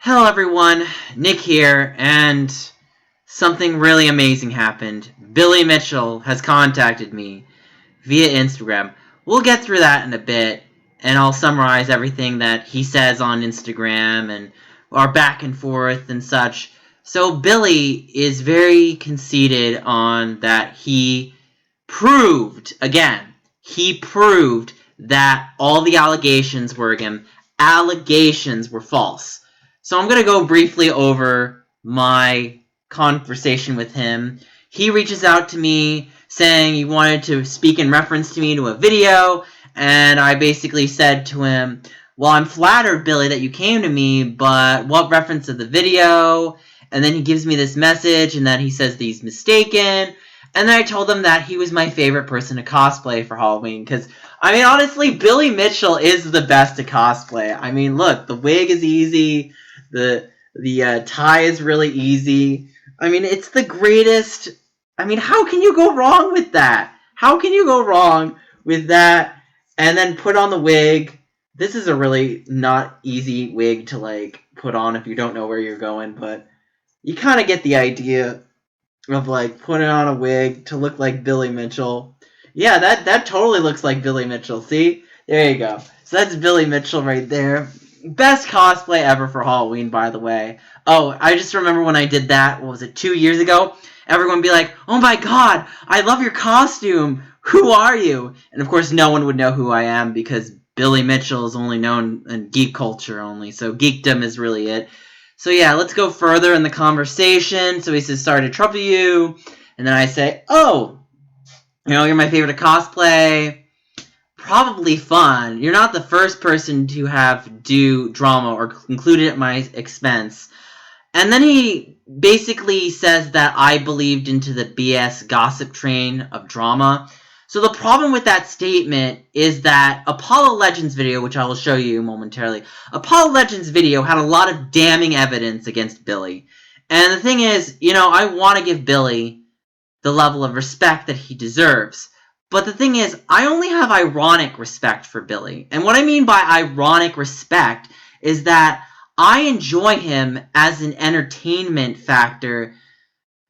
Hello everyone, Nick here, and something really amazing happened. Billy Mitchell has contacted me via Instagram. We'll get through that in a bit, and I'll summarize everything that he says on Instagram and our back and forth and such. So Billy is very conceited on that he proved that all the allegations were false. So I'm going to go briefly over my conversation with him. He reaches out to me saying he wanted to speak in reference to me to a video, and I basically said to him, well, I'm flattered, Billy, that you came to me, but what reference to the video? And then he gives me this message, and then he says that he's mistaken. And then I told him that he was my favorite person to cosplay for Halloween, because, I mean, honestly, Billy Mitchell is the best to cosplay. I mean, look, the wig is easy, the tie is really easy. I mean, it's the greatest. I mean, how can you go wrong with that? How can you go wrong with that? And then put on the wig. This is a really not easy wig to, like, put on if you don't know where you're going, but you kind of get the idea of, like, putting on a wig to look like Billy Mitchell. Yeah, that totally looks like Billy Mitchell. See? There you go. So that's Billy Mitchell right there. Best cosplay ever for Halloween, by the way. Oh, I just remember when I did that, what was it, 2 years ago? Everyone would be like, oh my god, I love your costume. Who are you? And of course, no one would know who I am because Billy Mitchell is only known in geek culture only. So geekdom is really it. So yeah, let's go further in the conversation. So he says, sorry to trouble you. And then I say, oh, you're my favorite to cosplay. Probably fun. You're not the first person to have do drama or include it at my expense. And then he basically says that I believed into the BS gossip train of drama. So the problem with that statement is that Apollo Legends video, which I will show you momentarily, Apollo Legends video had a lot of damning evidence against Billy. And the thing is, I want to give Billy the level of respect that he deserves. But the thing is, I only have ironic respect for Billy. And what I mean by ironic respect is that I enjoy him as an entertainment factor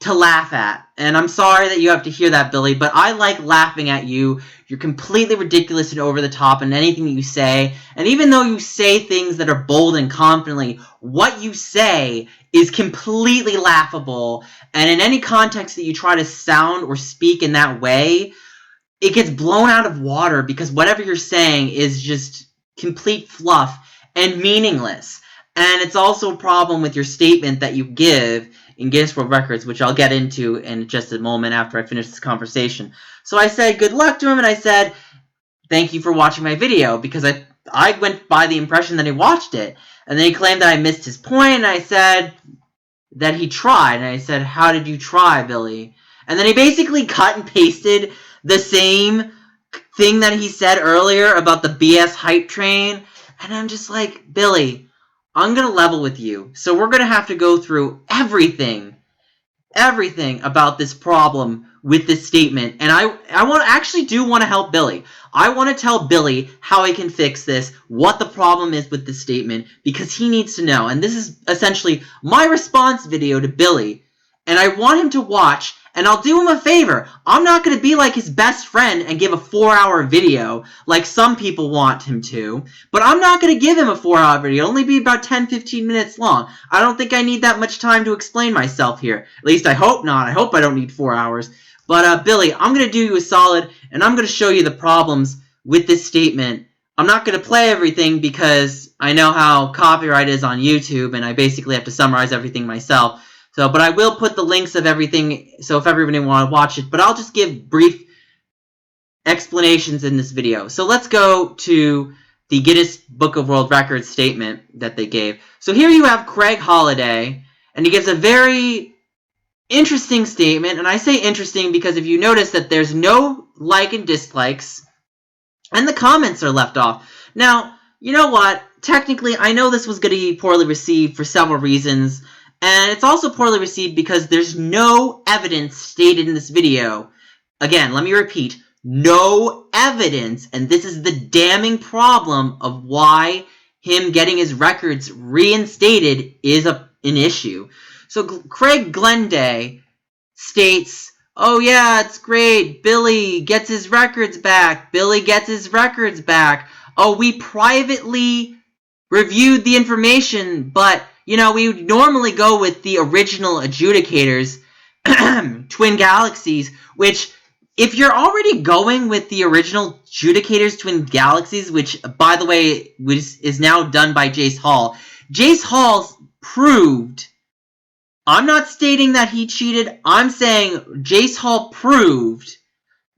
to laugh at. And I'm sorry that you have to hear that, Billy, but I like laughing at you. You're completely ridiculous and over the top in anything that you say. And even though you say things that are bold and confidently, what you say is completely laughable. And in any context that you try to sound or speak in that way, it gets blown out of water because whatever you're saying is just complete fluff and meaningless. And it's also a problem with your statement that you give in Guinness World Records, which I'll get into in just a moment after I finish this conversation. So I said good luck to him, and I said thank you for watching my video, because I went by the impression that he watched it. And then he claimed that I missed his point, and I said that he tried. And I said, how did you try, Billy? And then he basically cut and pasted the same thing that he said earlier about the BS hype train. And I'm just like, Billy, I'm going to level with you. So we're going to have to go through everything about this problem with this statement. And I actually do want to help Billy. I want to tell Billy how he can fix this, what the problem is with this statement, because he needs to know. And this is essentially my response video to Billy. And I want him to watch. And I'll do him a favor. I'm not going to be like his best friend and give a 4-hour video like some people want him to. But I'm not going to give him a 4-hour video. It'll only be about 10-15 minutes long. I don't think I need that much time to explain myself here. At least I hope not. I hope I don't need 4 hours. But Billy, I'm going to do you a solid, and I'm going to show you the problems with this statement. I'm not going to play everything because I know how copyright is on YouTube, and I basically have to summarize everything myself. So, but I will put the links of everything, so if everybody want to watch it, but I'll just give brief explanations in this video. So let's go to the Guinness Book of World Records statement that they gave. So here you have Craig Holiday, and he gives a very interesting statement, and I say interesting because if you notice that there's no like and dislikes, and the comments are left off. Now, you know what? Technically, I know this was going to be poorly received for several reasons. And it's also poorly received because there's no evidence stated in this video. Again, let me repeat, no evidence, and this is the damning problem of why him getting his records reinstated is an issue. So Craig Glenday states, oh yeah, it's great, Billy gets his records back, Billy gets his records back. Oh, we privately reviewed the information, but, you know, we would normally go with the original adjudicators, Twin Galaxies, which, if you're already going with the original adjudicators, Twin Galaxies, which, by the way, is now done by Jace Hall proved, I'm not stating that he cheated, I'm saying Jace Hall proved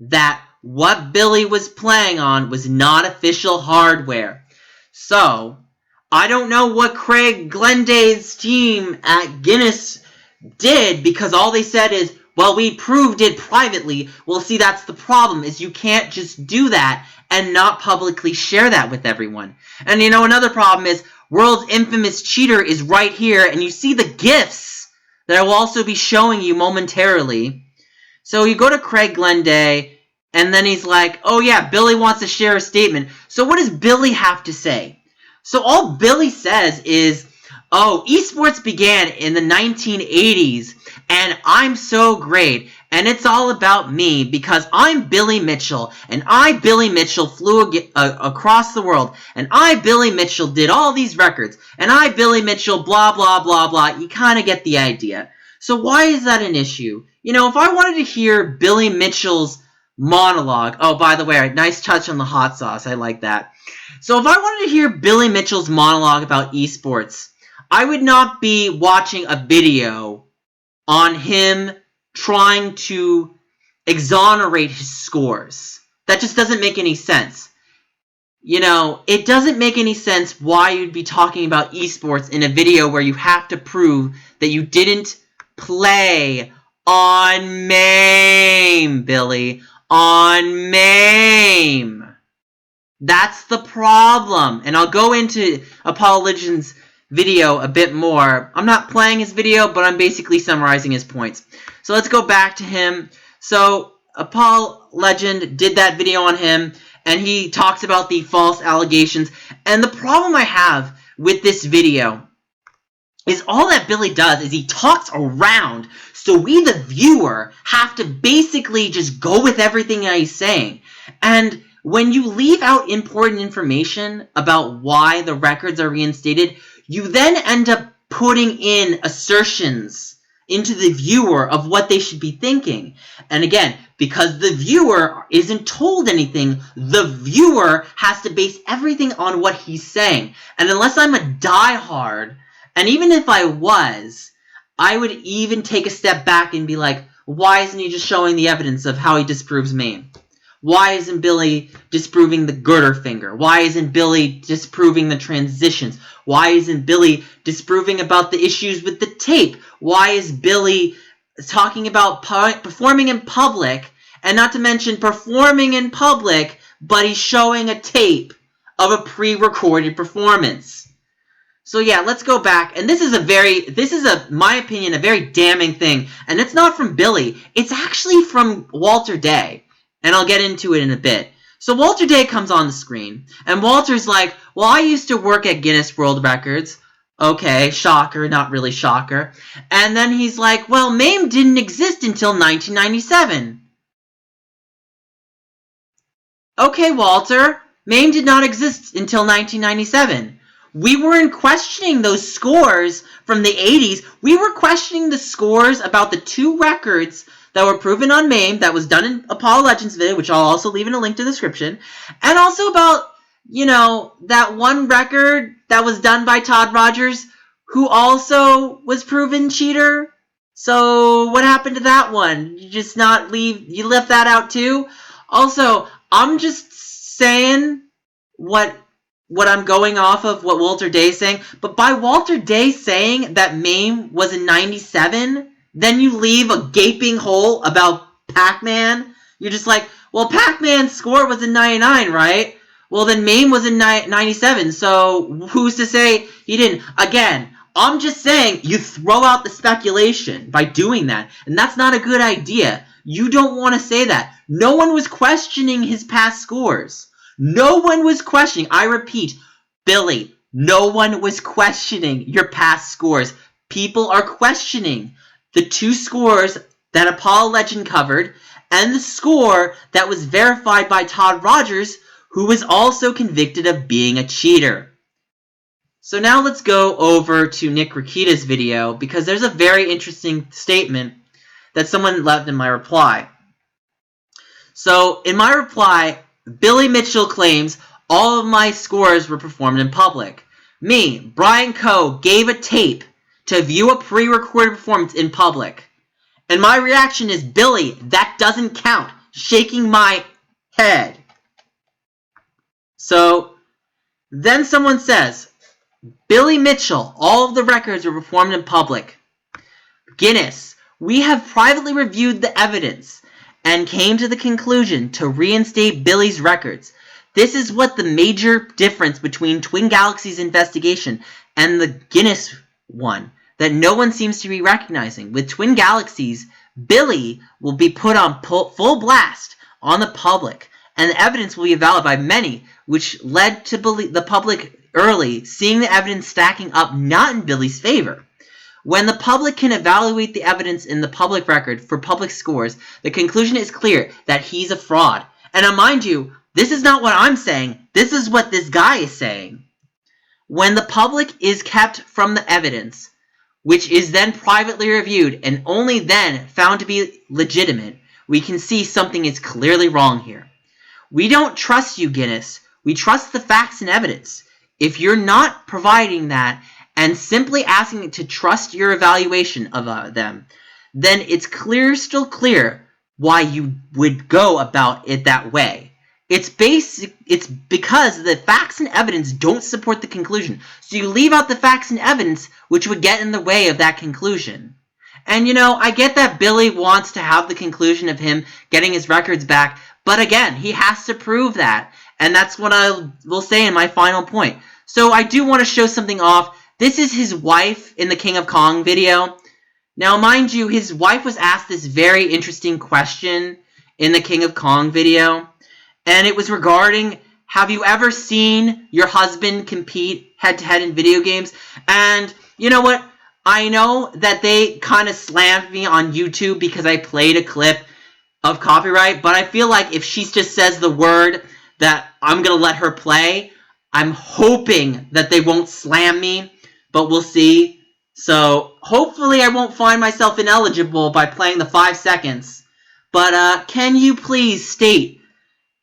that what Billy was playing on was not official hardware. So, I don't know what Craig Glenday's team at Guinness did, because all they said is, well, we proved it privately. Well, see, that's the problem, is you can't just do that and not publicly share that with everyone. And, you know, another problem is World's Infamous Cheater is right here, and you see the GIFs that I will also be showing you momentarily. So you go to Craig Glenday, and then he's like, oh yeah, Billy wants to share a statement. So what does Billy have to say? So all Billy says is, oh, esports began in the 1980s, and I'm so great, and it's all about me, because I'm Billy Mitchell, and I, Billy Mitchell, flew across the world, and I, Billy Mitchell, did all these records, and I, Billy Mitchell, blah, blah, blah, blah. You kind of get the idea. So why is that an issue? You know, if I wanted to hear Billy Mitchell's monologue, oh, by the way, nice touch on the hot sauce, I like that. So if I wanted to hear Billy Mitchell's monologue about esports, I would not be watching a video on him trying to exonerate his scores. That just doesn't make any sense. You know, it doesn't make any sense why you'd be talking about esports in a video where you have to prove that you didn't play on MAME, Billy. On MAME. That's the problem. And I'll go into Apollo Legends' video a bit more. I'm not playing his video, but I'm basically summarizing his points. So let's go back to him. So Apollo Legend did that video on him, and he talks about the false allegations. And the problem I have with this video is all that Billy does is he talks around, so we, the viewer, have to basically just go with everything that he's saying. And when you leave out important information about why the records are reinstated, you then end up putting in assertions into the viewer of what they should be thinking. And again, because the viewer isn't told anything, the viewer has to base everything on what he's saying. And unless I'm a diehard, and even if I was, I would even take a step back and be like, why isn't he just showing the evidence of how he disproves MAME? Why isn't Billy disproving the girder finger? Why isn't Billy disproving the transitions? Why isn't Billy disproving about the issues with the tape? Why is Billy talking about performing in public, and not to mention performing in public, but he's showing a tape of a pre-recorded performance? So yeah, let's go back, and this is my opinion, a very damning thing, and it's not from Billy, it's actually from Walter Day, and I'll get into it in a bit. So Walter Day comes on the screen, and Walter's like, well, I used to work at Guinness World Records. Okay, shocker, not really shocker. And then he's like, well, MAME didn't exist until 1997. Okay, Walter, MAME did not exist until 1997. We weren't questioning those scores from the 80s. We were questioning the scores about the 2 records that were proven on MAME, that was done in Apollo Legends video, which I'll also leave in a link to the description, and also about, you know, that one record that was done by Todd Rogers, who also was proven cheater. So what happened to that one? You left that out too? Also, I'm just saying what I'm going off of what Walter Day is saying, but by Walter Day saying that MAME was in 97, then you leave a gaping hole about Pac-Man. You're just like, well, Pac-Man's score was in 99, right? Well, then MAME was in 97, so who's to say he didn't? Again, I'm just saying you throw out the speculation by doing that, and that's not a good idea. You don't want to say that. No one was questioning his past scores. No one was questioning. I repeat, Billy, No one was questioning your past scores. People are questioning the 2 scores that Apollo Legend covered and the score that was verified by Todd Rogers, who was also convicted of being a cheater. So now let's go over to Nick Rakita's video, because there's a very interesting statement that someone left in my reply. So in my reply, Billy Mitchell claims all of my scores were performed in public. Me, Brian Coe, gave a tape to view a pre-recorded performance in public. And my reaction is, Billy, that doesn't count. Shaking my head. So then someone says, Billy Mitchell, all of the records were performed in public. Guinness, we have privately reviewed the evidence and came to the conclusion to reinstate Billy's records. This is what the major difference between Twin Galaxies' investigation and the Guinness one that no one seems to be recognizing. With Twin Galaxies, Billy will be put on full blast on the public, and the evidence will be evaluated by many, which led to the public early seeing the evidence stacking up not in Billy's favor. When the public can evaluate the evidence in the public record for public scores, the conclusion is clear that he's a fraud. And now mind you, this is not what I'm saying. This is what this guy is saying. When the public is kept from the evidence, which is then privately reviewed and only then found to be legitimate, we can see something is clearly wrong here. We don't trust you, Guinness. We trust the facts and evidence. If you're not providing that and simply asking to trust your evaluation of them, then it's still clear why you would go about it that way. It's because the facts and evidence don't support the conclusion. So you leave out the facts and evidence which would get in the way of that conclusion. And I get that Billy wants to have the conclusion of him getting his records back, but again, he has to prove that. And that's what I will say in my final point. So I do want to show something off. This is his wife in the King of Kong video. Now, mind you, his wife was asked this very interesting question in the King of Kong video. And it was regarding, have you ever seen your husband compete head-to-head in video games? And you know what? I know that they kind of slammed me on YouTube because I played a clip of copyright, but I feel like if she just says the word that I'm going to let her play, I'm hoping that they won't slam me, but we'll see. So hopefully I won't find myself ineligible by playing the 5 seconds. But can you please state,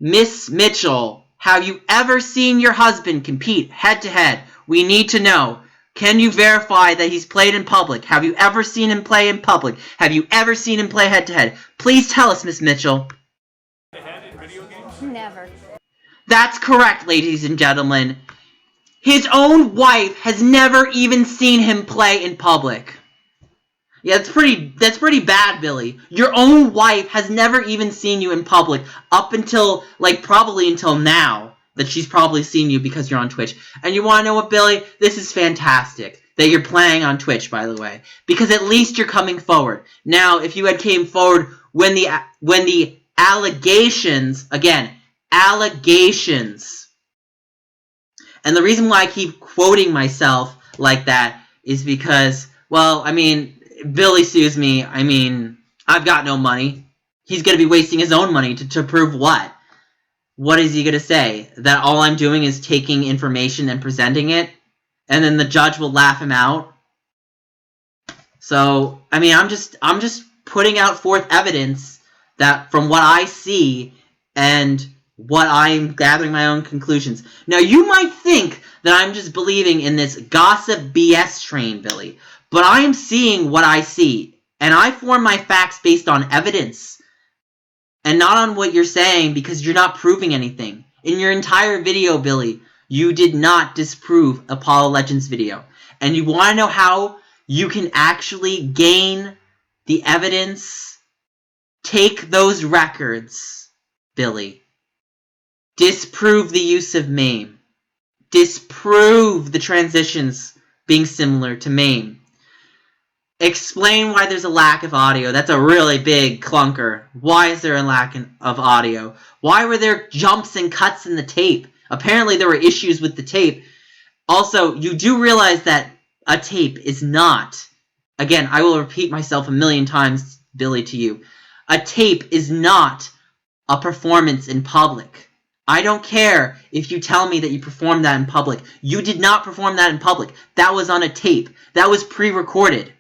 Miss Mitchell, have you ever seen your husband compete head-to-head? We need to know. Can you verify that he's played in public? Have you ever seen him play in public? Have you ever seen him play head-to-head? Please tell us, Miss Mitchell. In video games? Never. That's correct, ladies and gentlemen. His own wife has never even seen him play in public. Yeah, that's pretty bad, Billy. Your own wife has never even seen you in public up until, probably until now. That she's probably seen you because you're on Twitch. And you want to know what, Billy? This is fantastic. That you're playing on Twitch, by the way. Because at least you're coming forward. Now, if you had came forward when the allegations, again, allegations. And the reason why I keep quoting myself like that is because, well, I mean, Billy sues me. I mean, I've got no money. He's going to be wasting his own money to prove what? What is he going to say? That all I'm doing is taking information and presenting it? And then the judge will laugh him out? So, I mean, I'm just putting out forth evidence that from what I see and what I'm gathering my own conclusions. Now, you might think that I'm just believing in this gossip BS train, Billy. But I am seeing what I see. And I form my facts based on evidence. And not on what you're saying because you're not proving anything. In your entire video, Billy, you did not disprove Apollo Legends video. And you want to know how you can actually gain the evidence? Take those records, Billy. Disprove the use of MAME. Disprove the transitions being similar to MAME. Explain why there's a lack of audio. That's a really big clunker. Why is there a lack of audio? Why were there jumps and cuts in the tape? Apparently there were issues with the tape. Also, you do realize that a tape is not, again, I will repeat myself a million times, Billy, to you. A tape is not a performance in public. I don't care if you tell me that you performed that in public. You did not perform that in public. That was on a tape. That was pre-recorded.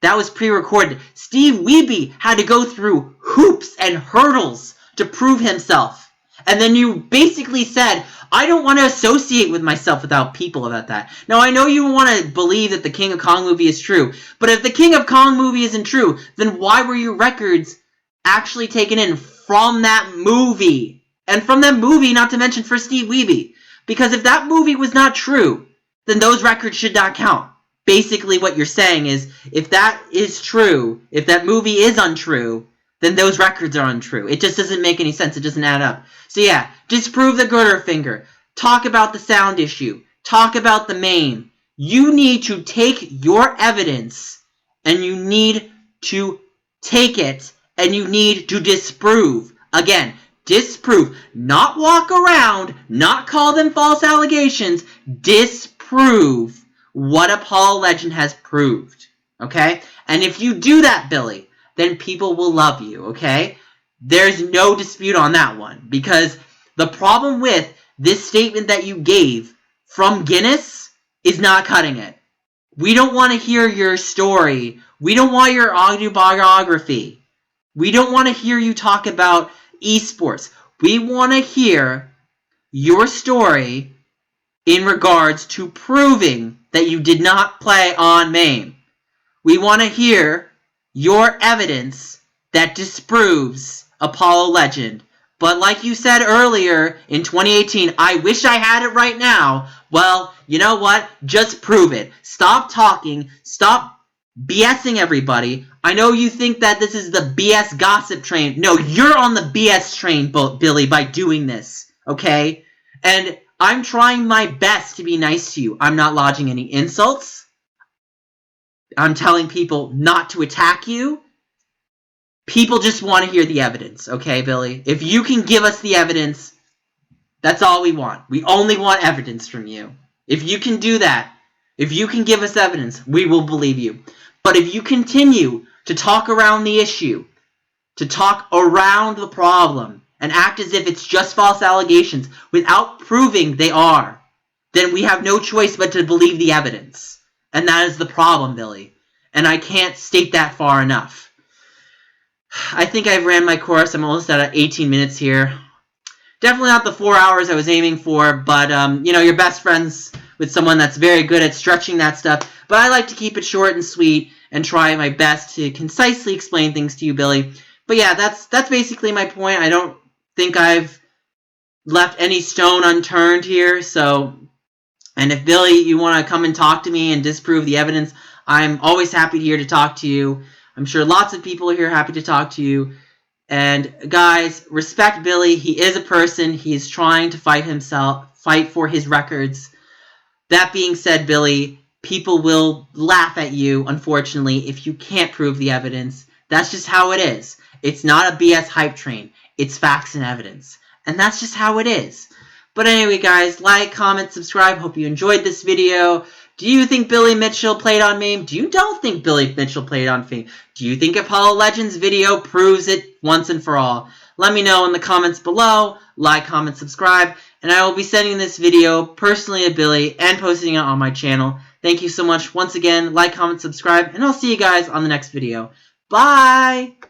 That was pre-recorded. Steve Wiebe had to go through hoops and hurdles to prove himself. And then you basically said, I don't want to associate with myself without people about that. Now, I know you want to believe that the King of Kong movie is true, but if the King of Kong movie isn't true, then why were your records actually taken in from that movie? And from that movie, not to mention for Steve Wiebe. Because if that movie was not true, then those records should not count. Basically what you're saying is, if that is true, if that movie is untrue, then those records are untrue. It just doesn't make any sense. It doesn't add up. So yeah, disprove the girder finger. Talk about the sound issue. Talk about the MAME. You need to take your evidence, and you need to take it, and you need to disprove. Again, disprove. Not walk around, not call them false allegations. Disprove what Apollo Legend has proved. Okay? And if you do that, Billy, then people will love you, okay? There's no dispute on that one. Because the problem with this statement that you gave from Guinness is not cutting it. We don't want to hear your story. We don't want your autobiography. We don't want to hear you talk about esports. We want to hear your story in regards to proving that you did not play on MAME. We want to hear your evidence that disproves Apollo Legend. But like you said earlier in 2018, I wish I had it right now. Well, you know what? Just prove it. Stop talking. Stop BSing everybody. I know you think that this is the BS gossip train. No, you're on the BS train, Billy, by doing this. Okay? And I'm trying my best to be nice to you. I'm not lodging any insults. I'm telling people not to attack you. People just want to hear the evidence, okay, Billy? If you can give us the evidence, that's all we want. We only want evidence from you. If you can do that, if you can give us evidence, we will believe you. But if you continue to talk around the issue, to talk around the problem, and act as if it's just false allegations without proving they are, then we have no choice but to believe the evidence. And that is the problem, Billy. And I can't state that far enough. I think I've ran my course. I'm almost at 18 minutes here. Definitely not the 4 hours I was aiming for, but, you know, you're best friends with someone that's very good at stretching that stuff. But I like to keep it short and sweet and try my best to concisely explain things to you, Billy. But yeah, that's basically my point. I don't think I've left any stone unturned here, so... And if, Billy, you want to come and talk to me and disprove the evidence, I'm always happy here to talk to you. I'm sure lots of people are here happy to talk to you. And, guys, respect Billy. He is a person. He is trying to fight for his records. That being said, Billy, people will laugh at you, unfortunately, if you can't prove the evidence. That's just how it is. It's not a BS hype train. It's facts and evidence. And that's just how it is. But anyway, guys, like, comment, subscribe. Hope you enjoyed this video. Do you think Billy Mitchell played on MAME? Do you don't think Billy Mitchell played on MAME? Do you think Apollo Legends video proves it once and for all? Let me know in the comments below. Like, comment, subscribe. And I will be sending this video personally to Billy and posting it on my channel. Thank you so much once again. Like, comment, subscribe. And I'll see you guys on the next video. Bye!